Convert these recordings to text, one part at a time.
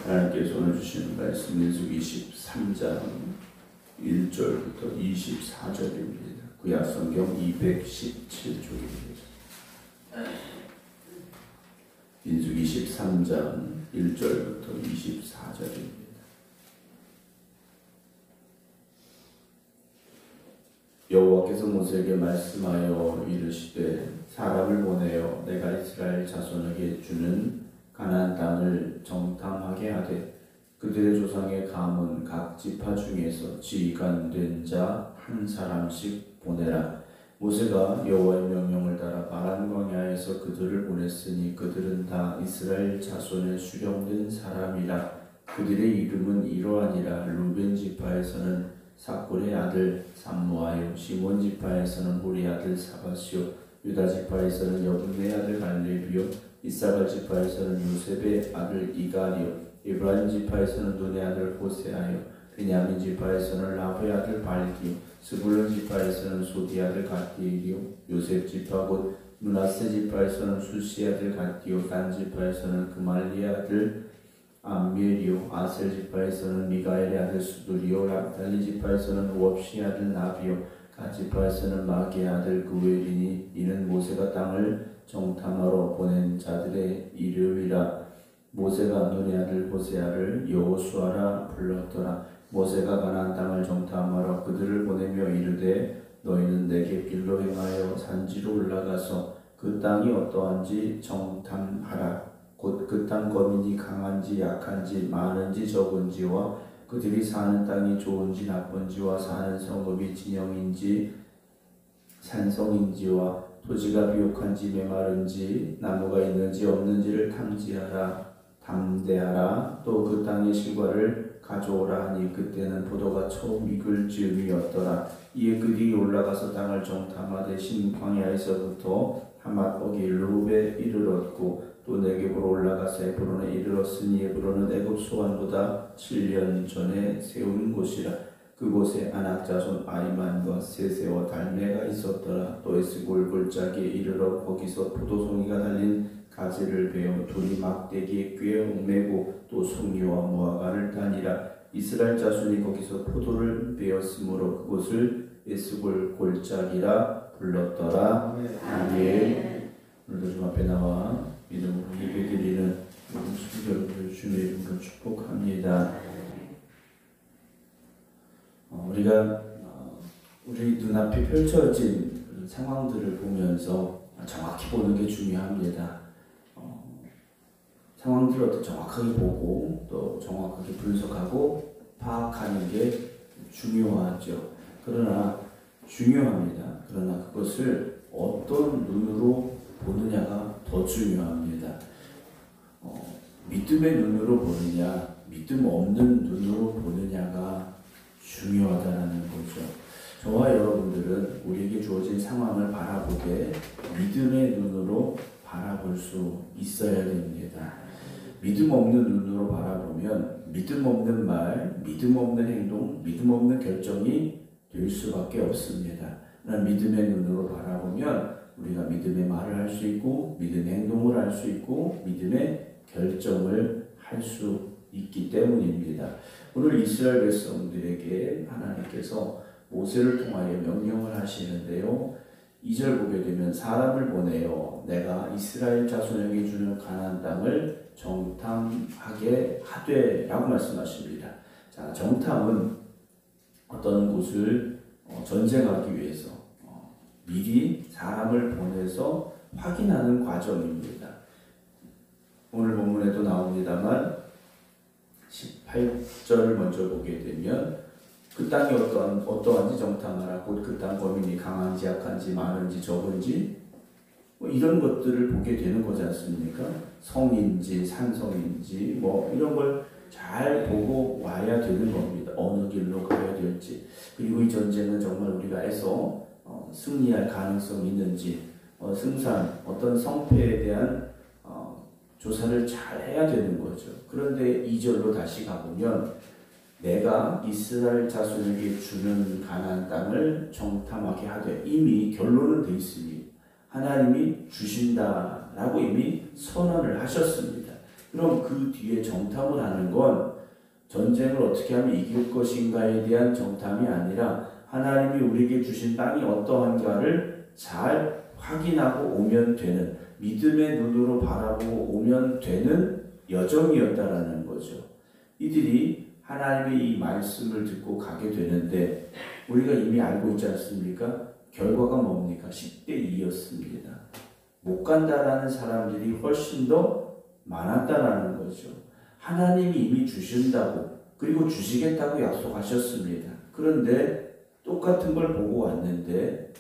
하나님께서 오늘 주시는 말씀 민수기 23장 1절부터 24절입니다. 구약성경 217쪽입니다. 민수기 23장 1절부터 24절입니다. 여호와께서 모세에게 말씀하여 이르시되 사람을 보내어 내가 이스라엘 자손에게 주는 가나안 땅을 정탐하게 하되 그들의 조상의 가문 각 지파 중에서 지간된 자 한 사람씩 보내라. 모세가 여호와의 명령을 따라 바란 광야에서 그들을 보냈으니 그들은 다 이스라엘 자손에 수령된 사람이라. 그들의 이름은 이러하니라. 루벤 지파에서는 사골의 아들 삼무아요, 시몬 지파에서는 후리 아들 사바시오, 유다 지파에서는 여분네 아들 갈렙이요, 이사갈 지파에서는 요셉의 아들 이갈이요, 에브라임 지파에서는 눈의 아들 호세아요, 베냐민 지파에서는 라브의 아들 발기요, 스불론 지파에서는 소디 아들 갓디엘이요, 요셉 지파 곧 므낫세 지파에서는 수시 아들 갓디요, 단 지파에서는 그말리 아들 암미엘이요, 아셀 지파에서는 미가엘의 아들 수두리요, 납달리 지파에서는 웁시 아들 나비요, 갓 지파에서는 마기의 아들 그웰이니 이는 모세가 땅을 정탐하러 보낸 자들의 이름이라. 모세가 눈의 아들 호세아를 여호수아라 불렀더라. 모세가 가나안 땅을 정탐하러 그들을 보내며 이르되 너희는 내게 길로 행하여 산지로 올라가서 그 땅이 어떠한지 정탐하라. 곧 그 땅 거민이 강한지 약한지 많은지 적은지와 그들이 사는 땅이 좋은지 나쁜지와 사는 성읍이 진영인지 산성인지와 토지가 비옥한지 메마른지 나무가 있는지 없는지를 담대하라. 또 그 땅의 실과를 가져오라 하니 그때는 포도가 처음 익을 즈음이었더라. 이에 그들이 올라가서 땅을 정탐하되 신 광야에서부터 하맛보기 루벤에 이르렀고 또 네겝으로 올라가서 에브론에 이르렀으니 에브론은 애굽 소환보다 7년 전에 세운 곳이라. 그곳에 아낙 자손 아이만과 세세와 달메가 있었더라. 또 에스골 골짜기에 이르러 거기서 포도송이가 달린 가지를 베어 둘이 막대기에 꿰매고 또 송이와 무화과를 따니라. 이스라엘 자손이 거기서 포도를 베었으므로 그곳을 에스골 골짜기라 불렀더라. 아멘. 오늘도 주 앞에 나와 믿음으로 예배드리는 모든 여러분을 주님의 이름으로 축복합니다. 우리가 우리 눈앞에 펼쳐진 상황들을 보면서 정확히 보는 게 중요합니다. 상황들을 정확하게 보고 또 정확하게 분석하고 파악하는 게 중요하죠. 그러나 그것을 어떤 눈으로 보느냐가 더 중요합니다. 믿음의 눈으로 보느냐, 믿음 없는 눈으로 보느냐가 중요하다는 거죠. 저와 여러분들은 우리에게 주어진 상황을 바라보되 믿음의 눈으로 바라볼 수 있어야 됩니다. 믿음 없는 눈으로 바라보면 믿음 없는 말, 믿음 없는 행동, 믿음 없는 결정이 될 수밖에 없습니다. 그러나 믿음의 눈으로 바라보면 우리가 믿음의 말을 할 수 있고 믿음의 행동을 할 수 있고 믿음의 결정을 할 수 있기 때문입니다. 오늘 이스라엘 백성들에게 하나님께서 모세를 통하여 명령을 하시는데요. 2절 보게 되면 사람을 보내어 내가 이스라엘 자손에게 주는 가나안 땅을 정탐하게 하되 라고 말씀하십니다. 자, 정탐은 어떤 곳을 전쟁하기 위해서 미리 사람을 보내서 확인하는 과정입니다. 오늘 본문에도 나옵니다만 18절을 먼저 보게 되면 그 땅이 어떠한지 정탐하라. 곧 그 땅 거민이 강한지 약한지 많은지 적은지 이런 것들을 보게 되는 거지 않습니까? 성인지 산성인지 이런 걸 잘 보고 와야 되는 겁니다. 어느 길로 가야 될지, 그리고 이 전쟁은 정말 우리가 해서 승리할 가능성이 있는지, 승산, 어떤 성패에 대한 조사를 잘 해야 되는 거죠. 그런데 2절로 다시 가보면 내가 이스라엘 자손에게 주는 가나안 땅을 정탐하게 하되, 이미 결론은 돼 있으니 하나님이 주신다라고 이미 선언을 하셨습니다. 그럼 그 뒤에 정탐을 하는 건 전쟁을 어떻게 하면 이길 것인가에 대한 정탐이 아니라 하나님이 우리에게 주신 땅이 어떠한가를 잘 확인하고 오면 되는, 믿음의 눈으로 바라보고 오면 되는 여정이었다라는 거죠. 이들이 하나님의 이 말씀을 듣고 가게 되는데 우리가 이미 알고 있지 않습니까? 결과가 뭡니까? 10대 2였습니다. 못 간다라는 사람들이 훨씬 더 많았다라는 거죠. 하나님이 이미 주신다고, 그리고 주시겠다고 약속하셨습니다. 그런데 똑같은 걸 보고 왔는데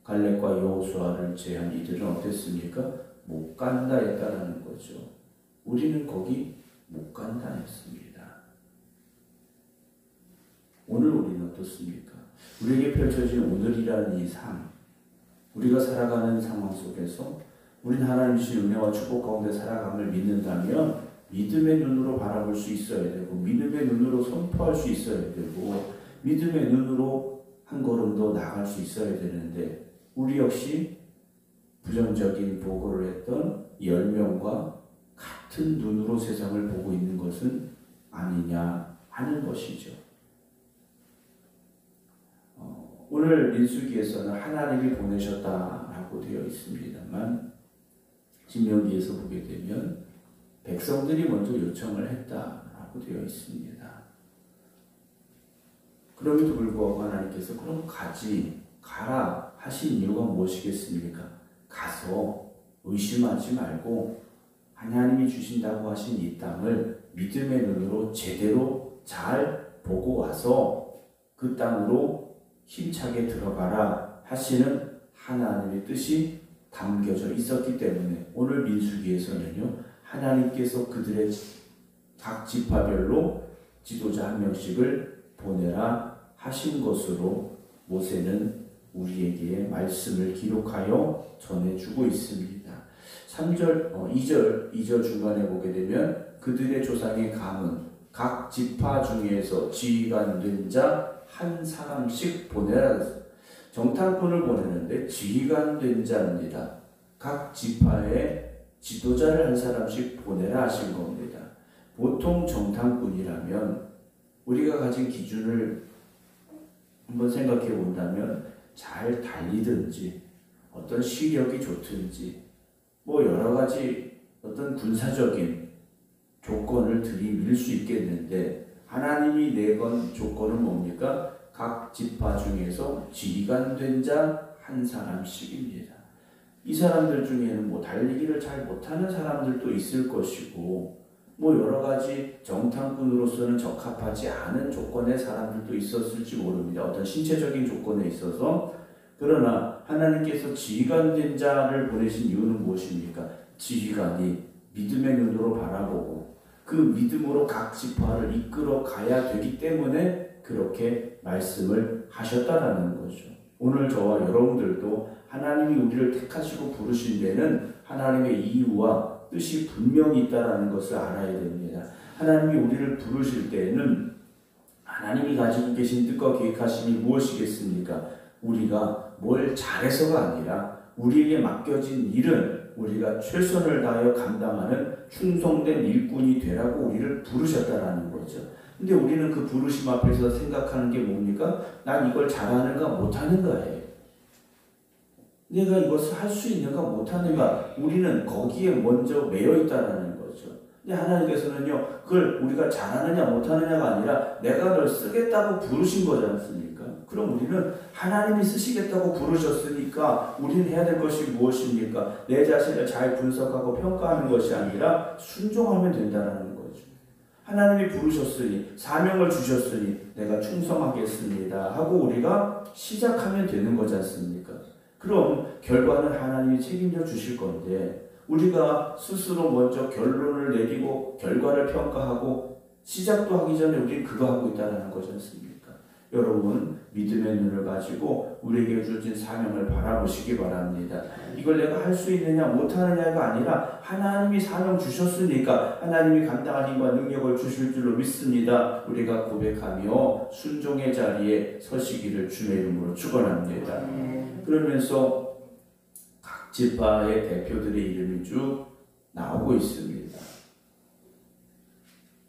갈렙과 여호수아를 제한 이들은 어땠습니까? 못 간다 했다라는 거죠. 우리는 거기 못 간다 했습니다. 오늘 우리는 어떻습니까? 우리에게 펼쳐진 오늘이라는 이 삶, 우리가 살아가는 상황 속에서 우리는 하나님 주신 은혜와 축복 가운데 살아감을 믿는다면 믿음의 눈으로 바라볼 수 있어야 되고, 믿음의 눈으로 선포할 수 있어야 되고, 믿음의 눈으로 한 걸음 더 나아갈 수 있어야 되는데 우리 역시 부정적인 보고를 했던 10명과 같은 눈으로 세상을 보고 있는 것은 아니냐 하는 것이죠. 오늘 민수기에서는 하나님이 보내셨다라고 되어 있습니다만 신명기에서 보게 되면 백성들이 먼저 요청을 했다라고 되어 있습니다. 그럼에도 불구하고 하나님께서 그럼 가라 하신 이유가 무엇이겠습니까? 가서 의심하지 말고 하나님이 주신다고 하신 이 땅을 믿음의 눈으로 제대로 잘 보고 와서 그 땅으로 힘차게 들어가라 하시는 하나님의 뜻이 담겨져 있었기 때문에 오늘 민수기에서는요, 하나님께서 그들의 각 지파별로 지도자 한 명씩을 보내라 하신 것으로 모세는 우리에게 말씀을 기록하여 전해주고 있습니다. 2절 중간에 보게 되면 그들의 조상의 감은 각 지파 중에서 지휘관 된 자 한 사람씩 보내라. 정탐꾼을 보내는데 지휘관 된 자입니다. 각 지파의 지도자를 한 사람씩 보내라 하신 겁니다. 보통 정탐꾼이라면 우리가 가진 기준을 한번 생각해 본다면 잘 달리든지 어떤 시력이 좋든지 여러 가지 어떤 군사적인 조건을 들이밀 수 있겠는데 하나님이 내건 조건은 뭡니까? 각 지파 중에서 지휘관 된 자 한 사람씩입니다. 이 사람들 중에는 달리기를 잘 못하는 사람들도 있을 것이고 여러 가지 정탐꾼으로서는 적합하지 않은 조건의 사람들도 있었을지 모릅니다. 어떤 신체적인 조건에 있어서. 그러나 하나님께서 지휘관 된 자를 보내신 이유는 무엇입니까? 지휘관이 믿음의 눈으로 바라보고 그 믿음으로 각 지파를 이끌어 가야 되기 때문에 그렇게 말씀을 하셨다라는 거죠. 오늘 저와 여러분들도 하나님이 우리를 택하시고 부르신 데는 하나님의 이유와 뜻이 분명히 있다는 것을 알아야 됩니다. 하나님이 우리를 부르실 때에는 하나님이 가지고 계신 뜻과 계획하심이 무엇이겠습니까? 우리가 뭘 잘해서가 아니라 우리에게 맡겨진 일은 우리가 최선을 다하여 감당하는 충성된 일꾼이 되라고 우리를 부르셨다라는 거죠. 근데 우리는 그 부르심 앞에서 생각하는 게 뭡니까? 난 이걸 잘하는가 못하는가예요. 내가 이것을 할 수 있는가 못하는가, 우리는 거기에 먼저 매여 있다라는 거죠. 근데 하나님께서는요, 그걸 우리가 잘하느냐 못하느냐가 아니라 내가 널 쓰겠다고 부르신 거지 않습니까? 그럼 우리는 하나님이 쓰시겠다고 부르셨으니까 우리는 해야 될 것이 무엇입니까? 내 자신을 잘 분석하고 평가하는 것이 아니라 순종하면 된다는 거죠. 하나님이 부르셨으니, 사명을 주셨으니 내가 충성하겠습니다 하고 우리가 시작하면 되는 거지 않습니까? 그럼 결과는 하나님이 책임져 주실 건데 우리가 스스로 먼저 결론을 내리고 결과를 평가하고 시작도 하기 전에 우리는 그거 하고 있다는 거지 않습니까? 여러분, 믿음의 눈을 가지고 우리에게 주어진 사명을 바라보시기 바랍니다. 이걸 내가 할 수 있느냐 못하느냐가 아니라 하나님이 사명 주셨으니까 하나님이 감당할 힘과 능력을 주실 줄로 믿습니다. 우리가 고백하며 순종의 자리에 서시기를 주의 이름으로 축원합니다. 그러면서 각 지파의 대표들의 이름이 쭉 나오고 있습니다.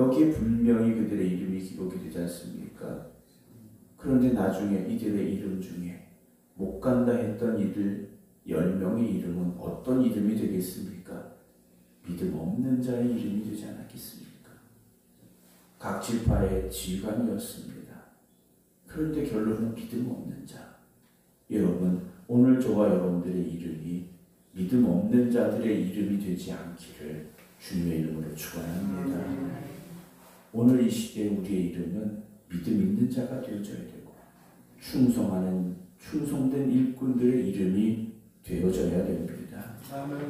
여기에 분명히 그들의 이름이 기록이 되지 않습니까? 그런데 나중에 이들의 이름 중에 못 간다 했던 이들 10명의 이름은 어떤 이름이 되겠습니까? 믿음 없는 자의 이름이 되지 않았겠습니까? 각 지파의 지휘관이었습니다. 그런데 결론은 믿음 없는 자. 여러분, 오늘 저와 여러분들의 이름이 믿음 없는 자들의 이름이 되지 않기를 주님의 이름으로 축원합니다. 오늘 이 시대에 우리의 이름은 믿음 있는 자가 되어져야 되고 충성된 일꾼들의 이름이 되어져야 됩니다.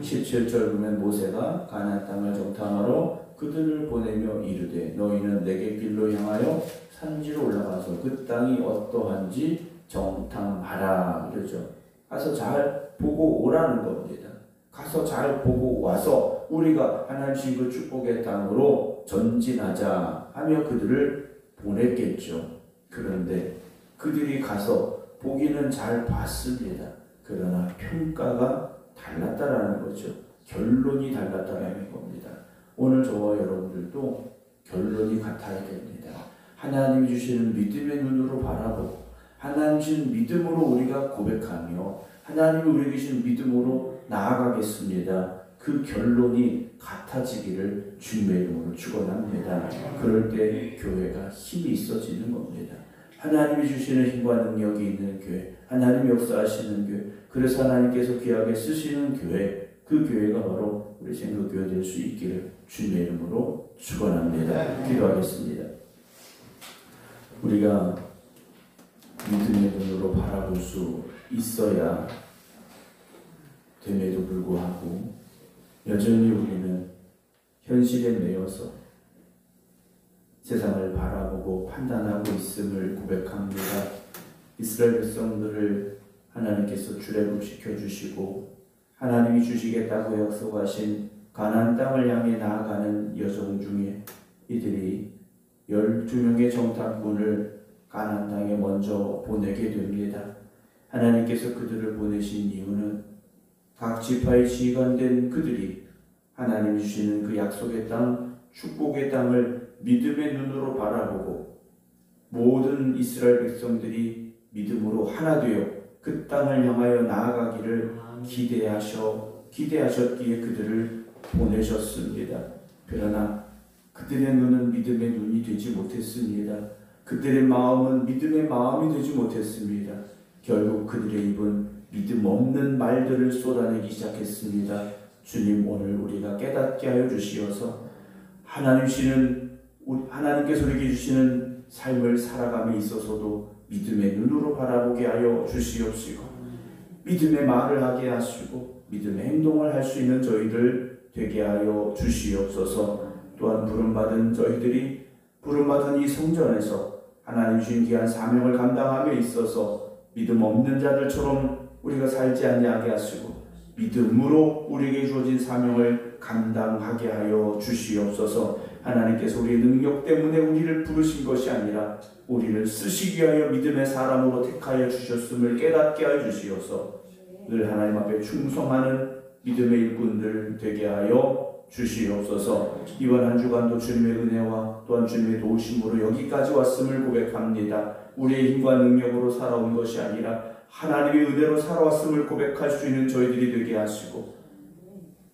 17절 보면 모세가 가나안 땅을 정탐하러 그들을 보내며 이르되 너희는 내게 길로 향하여 산지로 올라가서 그 땅이 어떠한지 정탐하라 그러죠. 가서 잘 보고 오라는 겁니다. 가서 잘 보고 와서 우리가 하나님 주신 그 축복의 땅으로 전진하자 하며 그들을 보냈겠죠. 그런데 그들이 가서 보기는 잘 봤습니다. 그러나 평가가 달랐다라는 거죠. 결론이 달랐다라는 겁니다. 오늘 저와 여러분들도 결론이 같아야 됩니다. 하나님이 주시는 믿음의 눈으로 바라보고 하나님 주신 믿음으로 우리가 고백하며 하나님이 우리에게 주신 믿음으로 나아가겠습니다. 그 결론이 같아지기를 주님의 이름으로 축원합니다. 그럴 때 교회가 힘이 있어지는 겁니다. 하나님이 주시는 힘과 능력이 있는 교회, 하나님이 역사하시는 교회, 그래서 하나님께서 귀하게 쓰시는 교회, 그 교회가 바로 우리 생각교회 될 수 있기를 주님의 이름으로 축원합니다. 기도하겠습니다. 우리가 믿음의 눈으로 바라볼 수 있어야 됨에도 불구하고 여전히 우리는 현실에 매여서 세상을 바라보고 판단하고 있음을 고백합니다. 이스라엘 백성들을 하나님께서 출애굽시켜 주시고 하나님이 주시겠다고 약속하신 가나안 땅을 향해 나아가는 여정 중에 이들이 12명의 정탐꾼을 가나안 땅에 먼저 보내게 됩니다. 하나님께서 그들을 보내신 이유는 각 지파의 지휘관된 그들이 하나님이 주시는 그 약속의 땅, 축복의 땅을 믿음의 눈으로 바라보고 모든 이스라엘 백성들이 믿음으로 하나 되어 그 땅을 향하여 나아가기를 기대하셨기에 그들을 보내셨습니다. 그러나 그들의 눈은 믿음의 눈이 되지 못했습니다. 그들의 마음은 믿음의 마음이 되지 못했습니다. 결국 그들의 입은 믿음 없는 말들을 쏟아내기 시작했습니다. 주님, 오늘 우리가 깨닫게 하여 주시어서 하나님께서 우리에게 주시는 삶을 살아감에 있어서도 믿음의 눈으로 바라보게 하여 주시옵시고 믿음의 말을 하게 하시고 믿음의 행동을 할 수 있는 저희들 되게 하여 주시옵소서. 또한 부름받은 이 성전에서 하나님 주신 귀한 사명을 감당함에 있어서 믿음 없는 자들처럼 우리가 살지 아니하게 하시고 믿음으로 우리에게 주어진 사명을 감당하게 하여 주시옵소서. 하나님께서 우리의 능력 때문에 우리를 부르신 것이 아니라 우리를 쓰시기 위하여 믿음의 사람으로 택하여 주셨음을 깨닫게 하여 주시어서 늘 하나님 앞에 충성하는 믿음의 일꾼들 되게 하여 주시옵소서. 이번 한 주간도 주님의 은혜와 또한 주님의 도우심으로 여기까지 왔음을 고백합니다. 우리의 힘과 능력으로 살아온 것이 아니라 하나님의 은혜로 살아왔음을 고백할 수 있는 저희들이 되게 하시고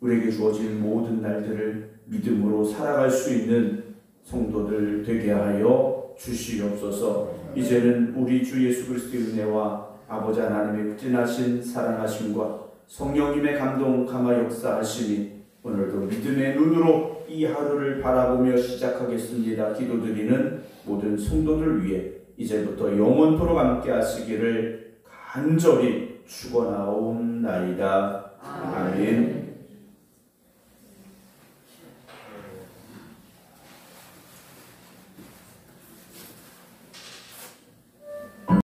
우리에게 주어진 모든 날들을 믿음으로 살아갈 수 있는 성도들 되게 하여 주시옵소서. 이제는 우리 주 예수 그리스도의 은혜와 아버지 하나님의 진하신 사랑하심과 성령님의 감동 감화 역사하심이 오늘도 믿음의 눈으로 이 하루를 바라보며 시작하겠습니다. 기도드리는 모든 성도들 위해 이제부터 영원토록 함께 하시기를 간절히 축원하옵나이다. 아멘.